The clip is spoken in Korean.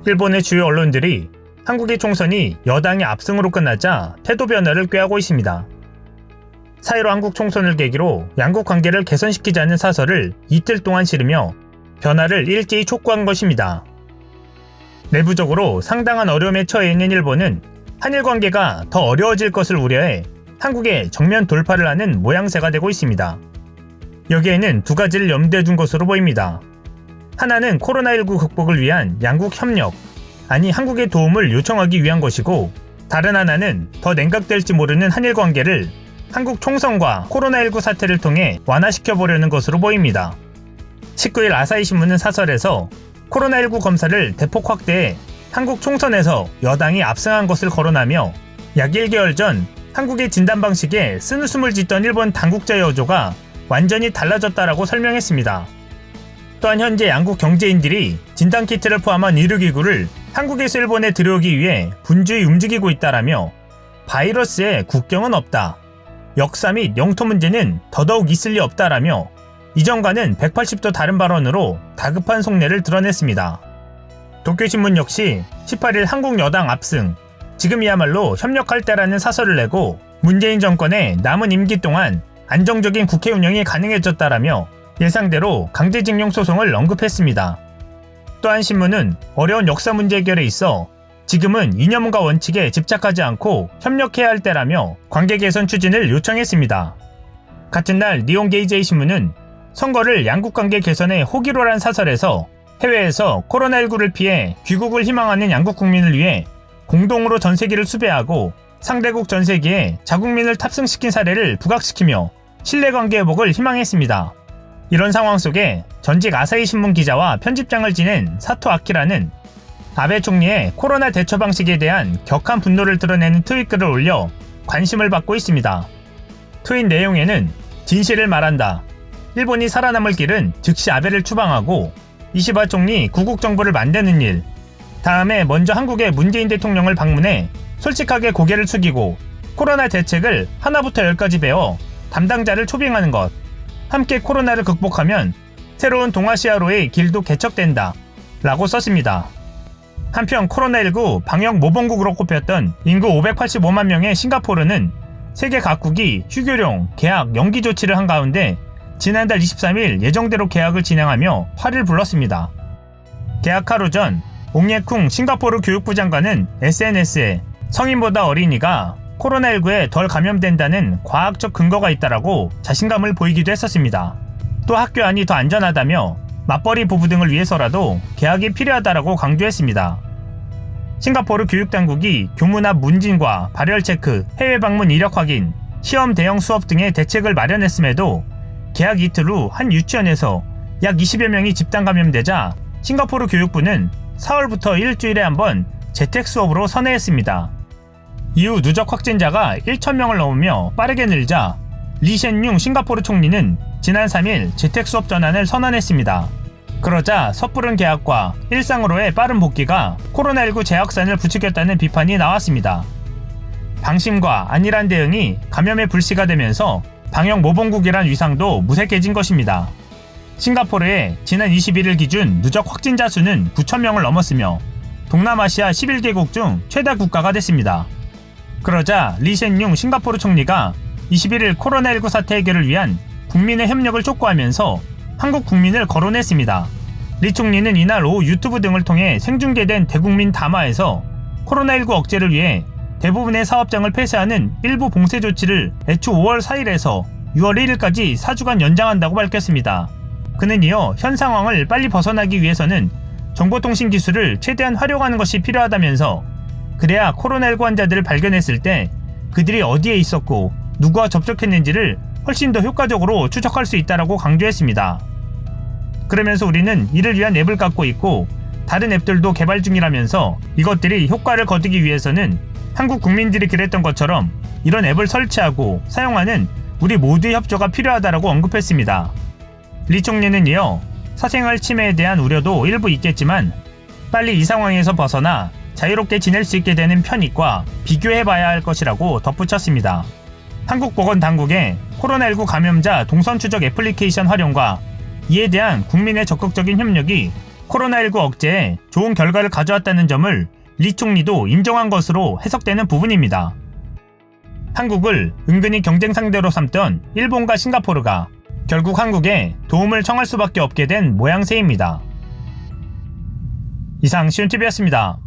일본의 주요 언론들이 한국의 총선이 여당의 압승으로 끝나자 태도 변화를 꾀하고 있습니다. 4.15 한국 총선을 계기로 양국 관계를 개선시키자는 사설을 이틀 동안 실으며 변화를 일제히 촉구한 것입니다. 내부적으로 상당한 어려움에 처해 있는 일본은 한일 관계가 더 어려워질 것을 우려해 한국에 정면 돌파를 하는 모양새가 되고 있습니다. 여기에는 두 가지를 염두에 둔 것으로 보입니다. 하나는 코로나19 극복을 위한 양국 협력, 아니 한국의 도움을 요청하기 위한 것이고, 다른 하나는 더 냉각될지 모르는 한일 관계를 한국 총선과 코로나19 사태를 통해 완화시켜보려는 것으로 보입니다. 19일 아사히 신문은 사설에서 코로나19 검사를 대폭 확대해 한국 총선에서 여당이 압승한 것을 거론하며 약 1개월 전 한국의 진단 방식에 쓴웃음을 짓던 일본 당국자의 어조가 완전히 달라졌다라고 설명했습니다. 또한 현재 양국 경제인들이 진단키트를 포함한 의료기구를 한국에서 일본에 들여오기 위해 분주히 움직이고 있다라며 바이러스에 국경은 없다, 역사 및 영토 문제는 더더욱 있을 리 없다라며 이전과는 180도 다른 발언으로 다급한 속내를 드러냈습니다. 도쿄신문 역시 18일 한국 여당 압승, 지금이야말로 협력할 때라는 사설을 내고 문재인 정권의 남은 임기 동안 안정적인 국회 운영이 가능해졌다라며 예상대로 강제징용 소송을 언급했습니다. 또한 신문은 어려운 역사 문제 해결에 있어 지금은 이념과 원칙에 집착하지 않고 협력해야 할 때라며 관계 개선 추진을 요청했습니다. 같은 날 니혼게이제이 신문은 선거를 양국 관계 개선에 호기로란 사설에서 해외에서 코로나19를 피해 귀국을 희망하는 양국 국민을 위해 공동으로 전세기를 수배하고 상대국 전세기에 자국민을 탑승시킨 사례를 부각시키며 신뢰관계 회복을 희망했습니다. 이런 상황 속에 전직 아사히 신문 기자와 편집장을 지낸 사토 아키라는 아베 총리의 코로나 대처 방식에 대한 격한 분노를 드러내는 트윗글을 올려 관심을 받고 있습니다. 트윗 내용에는 진실을 말한다, 일본이 살아남을 길은 즉시 아베를 추방하고 이시바 총리 구국 정부를 만드는 일, 다음에 먼저 한국의 문재인 대통령을 방문해 솔직하게 고개를 숙이고 코로나 대책을 하나부터 10까지 배워 담당자를 초빙하는 것, 함께 코로나를 극복하면 새로운 동아시아로의 길도 개척된다 라고 썼습니다. 한편 코로나19 방역 모범국으로 꼽혔던 인구 585만 명의 싱가포르는 세계 각국이 휴교령, 개학, 연기 조치를 한 가운데 지난달 23일 예정대로 개학을 진행하며 화를 불렀습니다. 개학 하루 전 옹예쿵 싱가포르 교육부 장관은 SNS에 성인보다 어린이가 코로나19에 덜 감염된다는 과학적 근거가 있다라고 자신감을 보이기도 했었습니다. 또 학교 안이 더 안전하다며 맞벌이 부부 등을 위해서라도 개학이 필요하다라고 강조했습니다. 싱가포르 교육당국이 교문 앞 문진과 발열 체크, 해외 방문 이력 확인, 시험 대형 수업 등의 대책을 마련했음에도 개학 이틀 후 한 유치원에서 약 20여 명이 집단 감염되자 싱가포르 교육부는 4월부터 일주일에 한 번 재택 수업으로 선회했습니다. 이후 누적 확진자가 1,000명을 넘으며 빠르게 늘자 리셴융 싱가포르 총리는 지난 3일 재택 수업 전환을 선언했습니다. 그러자 섣부른 개학과 일상으로의 빠른 복귀가 코로나19 재확산을 부추겼다는 비판이 나왔습니다. 방심과 안일한 대응이 감염의 불씨가 되면서 방역 모범국이란 위상도 무색해진 것입니다. 싱가포르의 지난 21일 기준 누적 확진자 수는 9,000명을 넘었으며 동남아시아 11개국 중 최다 국가가 됐습니다. 그러자 리셴융 싱가포르 총리가 21일 코로나19 사태 해결을 위한 국민의 협력을 촉구하면서 한국 국민을 거론했습니다. 리 총리는 이날 오후 유튜브 등을 통해 생중계된 대국민 담화에서 코로나19 억제를 위해 대부분의 사업장을 폐쇄하는 일부 봉쇄 조치를 애초 5월 4일에서 6월 1일까지 4주간 연장한다고 밝혔습니다. 그는 이어 현 상황을 빨리 벗어나기 위해서는 정보통신 기술을 최대한 활용하는 것이 필요하다면서 그래야 코로나19 환자들을 발견했을 때 그들이 어디에 있었고 누구와 접촉했는지를 훨씬 더 효과적으로 추적할 수 있다고 강조했습니다. 그러면서 우리는 이를 위한 앱을 갖고 있고 다른 앱들도 개발 중이라면서 이것들이 효과를 거두기 위해서는 한국 국민들이 그랬던 것처럼 이런 앱을 설치하고 사용하는 우리 모두의 협조가 필요하다고 언급했습니다. 리 총리는 이어 사생활 침해에 대한 우려도 일부 있겠지만 빨리 이 상황에서 벗어나 자유롭게 지낼 수 있게 되는 편익과 비교해봐야 할 것이라고 덧붙였습니다. 한국보건당국의 코로나19 감염자 동선 추적 애플리케이션 활용과 이에 대한 국민의 적극적인 협력이 코로나19 억제에 좋은 결과를 가져왔다는 점을 리 총리도 인정한 것으로 해석되는 부분입니다. 한국을 은근히 경쟁 상대로 삼던 일본과 싱가포르가 결국 한국에 도움을 청할 수밖에 없게 된 모양새입니다. 이상 시온TV였습니다.